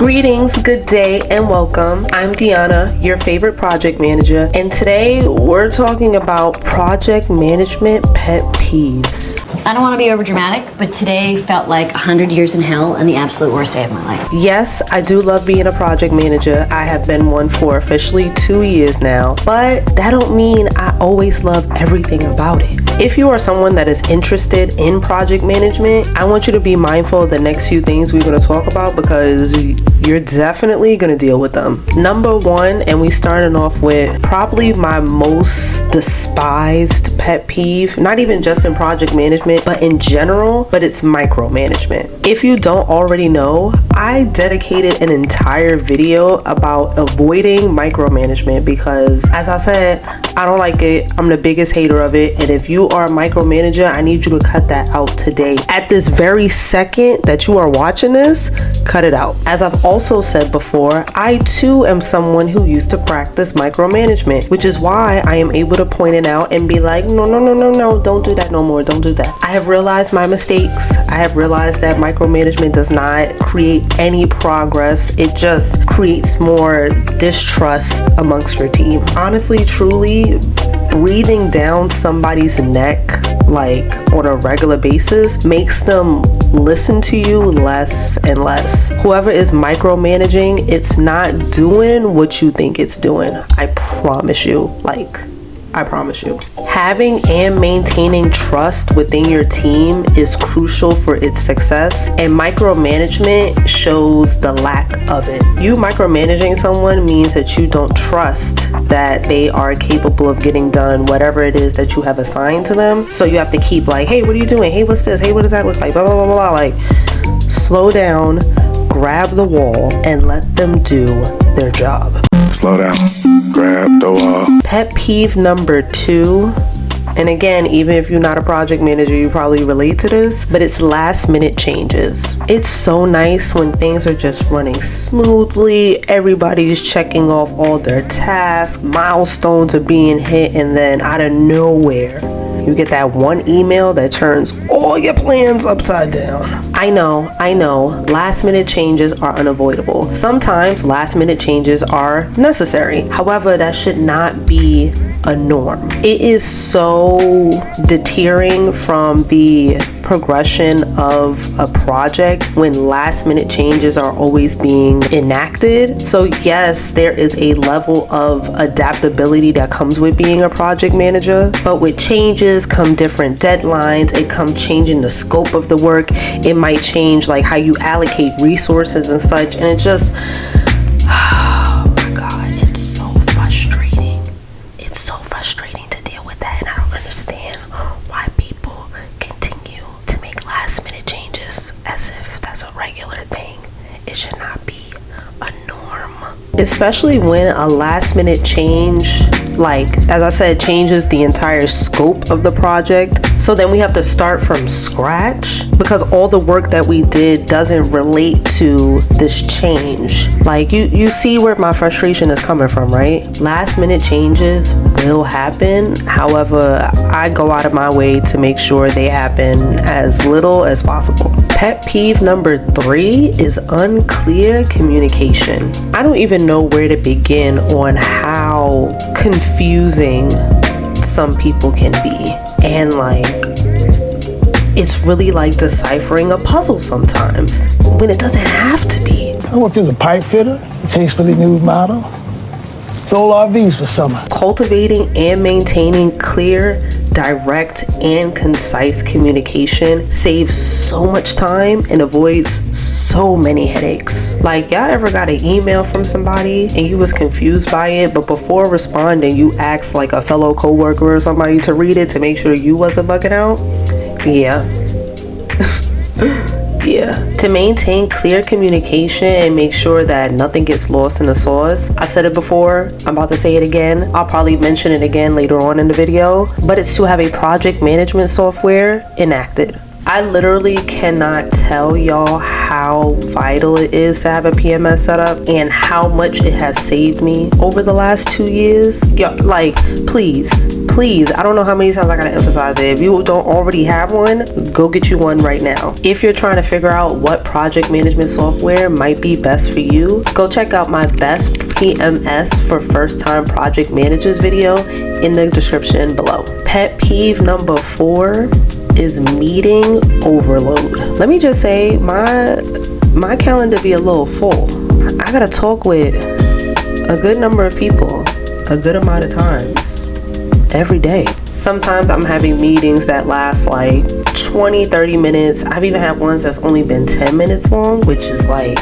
Greetings, good day, and welcome. I'm Deanna, your favorite project manager, and today we're talking about project management pet peeves. I don't want to be over dramatic, but today felt like 100 years in hell and the absolute worst day of my life. Yes, I do love being a project manager. I have been one for officially 2 years now, but that don't mean I always love everything about it. If you are someone that is interested in project management, I want you to be mindful of the next few things we're going to talk about because you're definitely going to deal with them. Number one, and we started off with probably my most despised pet peeve, not even just in project management, but in general, but it's micromanagement. If you don't already know, I dedicated an entire video about avoiding micromanagement because, as I said, I don't like it. I'm the biggest hater of it. And if you are a micromanager, I need you to cut that out today. At this very second that you are watching this, cut it out. As I've also said before, I too am someone who used to practice micromanagement, which is why I am able to point it out and be like, no, don't do that no more. Don't do that. I have realized my mistakes. I have realized that micromanagement does not create any progress. It just creates more distrust amongst your team. Honestly, truly, breathing down somebody's neck like on a regular basis makes them listen to you less and less. Whoever is micromanaging, it's not doing what you think it's doing. I promise you. I promise you. Having and maintaining trust within your team is crucial for its success, and micromanagement shows the lack of it. You micromanaging someone means that you don't trust that they are capable of getting done whatever it is that you have assigned to them. So you have to keep like, hey, what are you doing? Hey, what's this? Hey, what does that look like? Blah, blah, blah, blah. Like, slow down, grab the wall, and let them do their job. Slow down, grab the wall. Pet peeve number 2, and again, even if you're not a project manager, you probably relate to this, but it's last minute changes. It's so nice when things are just running smoothly, everybody's checking off all their tasks, milestones are being hit, and then out of nowhere, you get that one email that turns all your plans upside down. I know, last minute changes are unavoidable. Sometimes last minute changes are necessary. However, that should not be a norm. It is so deterring from the progression of a project when last minute changes are always being enacted. So yes, there is a level of adaptability that comes with being a project manager, but with changes come different deadlines. It comes changing the scope of the work. It might change like how you allocate resources and such, and it just, oh my God, it's so frustrating. It's so frustrating to deal with that, and I don't understand why people continue to make last minute changes as if that's a regular thing. It should not be a norm. Especially when a last minute change, like as I said, changes the entire scope of the project. So then we have to start from scratch because all the work that we did doesn't relate to this change. Like you see where my frustration is coming from, right? Last minute changes will happen. However, I go out of my way to make sure they happen as little as possible. Pet peeve number 3 is unclear communication. I don't even know where to begin on how confusing some people can be. And like, it's really like deciphering a puzzle sometimes when it doesn't have to be. I worked as a pipe fitter, tastefully nude model. Sold RVs for summer. Cultivating and maintaining clear, direct, and concise communication saves so much time and avoids so many headaches. Like, y'all ever got an email from somebody and you was confused by it, but before responding, you asked like a fellow coworker or somebody to read it to make sure you wasn't bugging out? Yeah. Yeah. To maintain clear communication and make sure that nothing gets lost in the sauce. I've said it before, I'm about to say it again. I'll probably mention it again later on in the video, but it's to have a project management software enacted. I literally cannot tell y'all how vital it is to have a PMS setup and how much it has saved me over the last 2 years. Yo, like, please, I don't know how many times I gotta emphasize it. If you don't already have one, go get you one right now. If you're trying to figure out what project management software might be best for you, go check out my best PMS for first-time project managers video in the description below. Pet peeve number 4 is meeting overload. Let me just say, my calendar be a little full. I gotta talk with a good number of people a good amount of times every day. Sometimes I'm having meetings that last like 20-30 minutes. I've even had ones that's only been 10 minutes long, which is like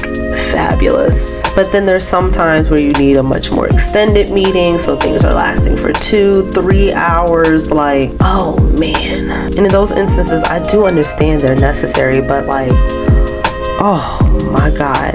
fabulous. But then there's some times where you need a much more extended meeting, so things are lasting for 2-3 hours. Like, oh man. And in those instances, I do understand they're necessary, but like, oh my god,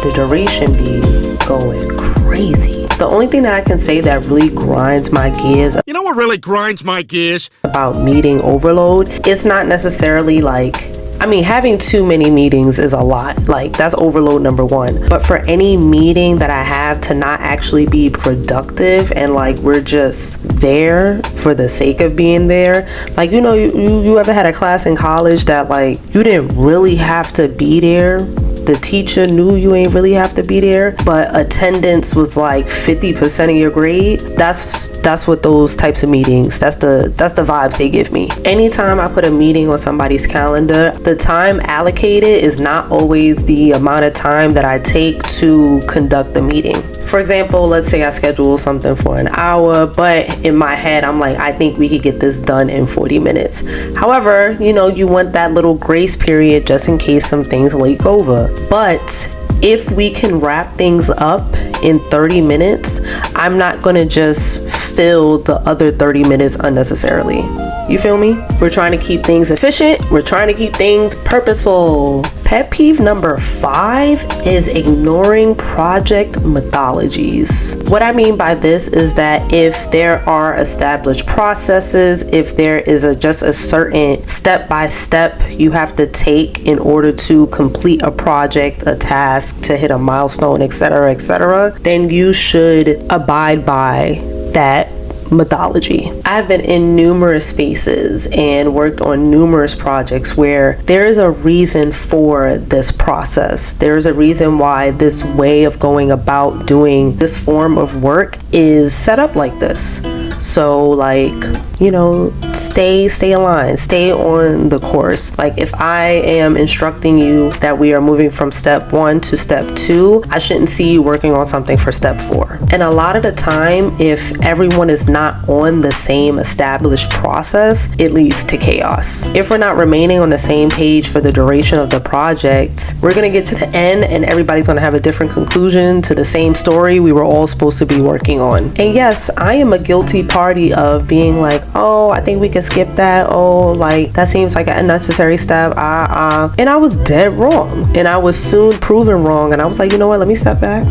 the duration be going crazy. The only thing that I can say that really grinds my gears, you know what really grinds my gears? About meeting overload, it's not necessarily like, I mean, having too many meetings is a lot. Like, that's overload number 1. But for any meeting that I have to not actually be productive and like we're just there for the sake of being there. Like, you know, you ever had a class in college that like you didn't really have to be there? The teacher knew you ain't really have to be there, but attendance was like 50% of your grade. That's what those types of meetings, that's the vibes they give me. Anytime I put a meeting on somebody's calendar, the time allocated is not always the amount of time that I take to conduct the meeting. For example, let's say I schedule something for an hour, but in my head, I'm like, I think we could get this done in 40 minutes. However, you know, you want that little grace period just in case some things leak over. But if we can wrap things up in 30 minutes, I'm not gonna just fill the other 30 minutes unnecessarily. You feel me? We're trying to keep things efficient. We're trying to keep things purposeful. Pet peeve number 5 is ignoring project methodologies. What I mean by this is that if there are established processes, if there is just a certain step-by-step you have to take in order to complete a project, a task, to hit a milestone, etc., then you should abide by that methodology. I've been in numerous spaces and worked on numerous projects where there is a reason for this process. There's a reason why this way of going about doing this form of work is set up like this. So like, you know, stay aligned, stay on the course. Like if I am instructing you that we are moving from step 1 to step 2, I shouldn't see you working on something for step 4. And a lot of the time, if everyone is not on the same established process, it leads to chaos. If we're not remaining on the same page for the duration of the project, we're gonna get to the end and everybody's gonna have a different conclusion to the same story we were all supposed to be working on. And yes, I am a guilty party of being like, oh, I think we can skip that. Oh, like that seems like an unnecessary step. And I was dead wrong. And I was soon proven wrong. And I was like, you know what? Let me step back.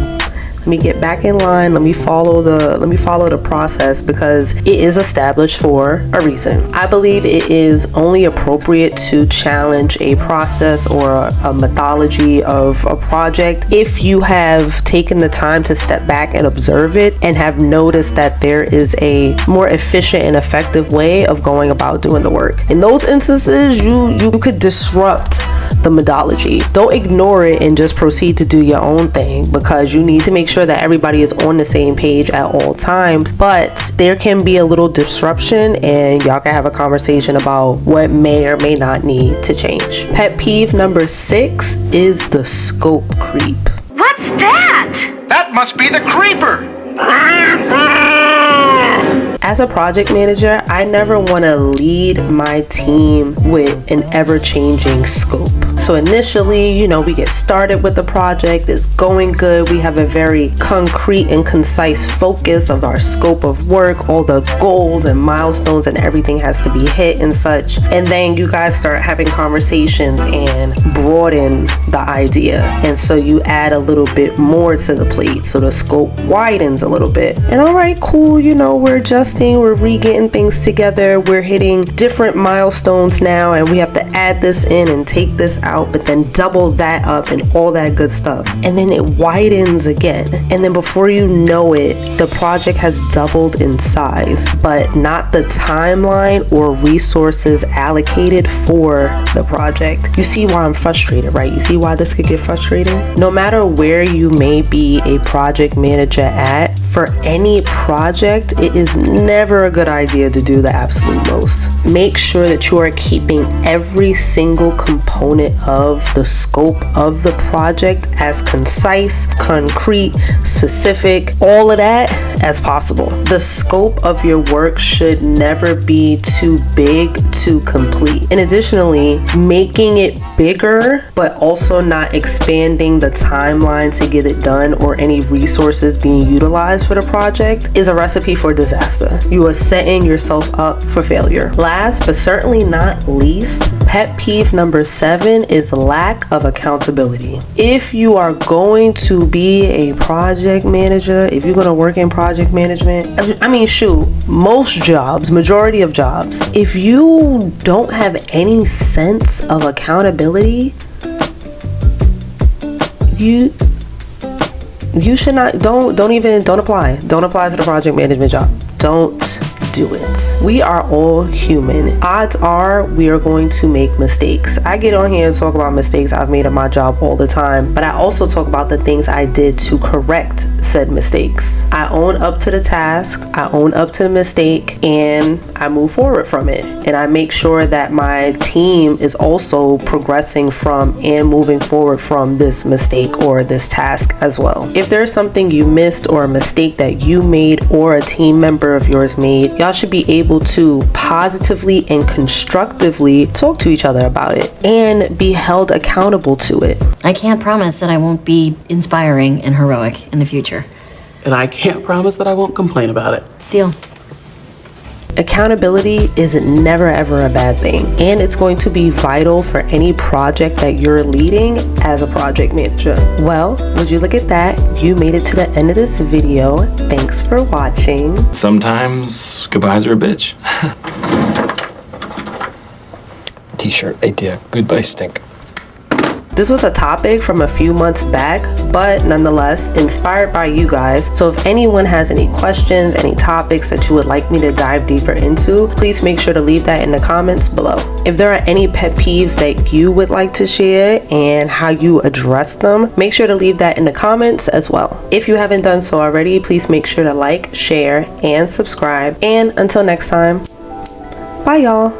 Let me get back in line. Let me follow the process because it is established for a reason. I believe it is only appropriate to challenge a process or a methodology of a project if you have taken the time to step back and observe it and have noticed that there is a more efficient and effective way of going about doing the work. In those instances, you could disrupt the methodology. Don't ignore it and just proceed to do your own thing because you need to make sure that everybody is on the same page at all times. But there can be a little disruption and y'all can have a conversation about what may or may not need to change. Pet peeve number 6 is the scope creep. What's that? That must be the creeper. As a project manager, I never want to lead my team with an ever-changing scope. So initially, you know, we get started with the project, it's going good. We have a very concrete and concise focus of our scope of work, all the goals and milestones and everything has to be hit and such. And then you guys start having conversations and broaden the idea. And so you add a little bit more to the plate. So the scope widens a little bit. And all right, cool, you know, we're adjusting, we're re-getting things together, we're hitting different milestones now, and we have to add this in and take this out, but then double that up and all that good stuff. And then it widens again. And then before you know it, the project has doubled in size, but not the timeline or resources allocated for the project. You see why I'm frustrated, right? You see why this could get frustrating? No matter where you may be a project manager at, for any project, it is never a good idea to do the absolute most. Make sure that you are keeping every single component of the scope of the project as concise, concrete, specific, all of that as possible. The scope of your work should never be too big to complete. And additionally, making it bigger but also not expanding the timeline to get it done or any resources being utilized for the project is a recipe for disaster. You are setting yourself up for failure. Last but certainly not least, pet peeve number 7 is lack of accountability. If you are going to be a project manager, if you're going to work in project management, I mean, shoot, most jobs, majority of jobs, if you don't have any sense of accountability, you should not, don't apply to the project management job. Don't do it. We are all human. Odds are we are going to make mistakes. I get on here and talk about mistakes I've made in my job all the time, but I also talk about the things I did to correct said mistakes. I own up to the task, I own up to the mistake, and I move forward from it. And I make sure that my team is also progressing from and moving forward from this mistake or this task as well. If there's something you missed or a mistake that you made or a team member of yours made, y'all should be able to positively and constructively talk to each other about it and be held accountable to it. I can't promise that I won't be inspiring and heroic in the future. And I can't promise that I won't complain about it. Deal. Accountability is never ever a bad thing, and it's going to be vital for any project that you're leading as a project manager. Well, would you look at that? You made it to the end of this video. Thanks for watching. Sometimes goodbyes are a bitch. T-shirt idea. Goodbye stink. This was a topic from a few months back, but nonetheless inspired by you guys. So if anyone has any questions, any topics that you would like me to dive deeper into, please make sure to leave that in the comments below. If there are any pet peeves that you would like to share and how you address them, make sure to leave that in the comments as well. If you haven't done so already, please make sure to like, share, and subscribe. And until next time, bye y'all.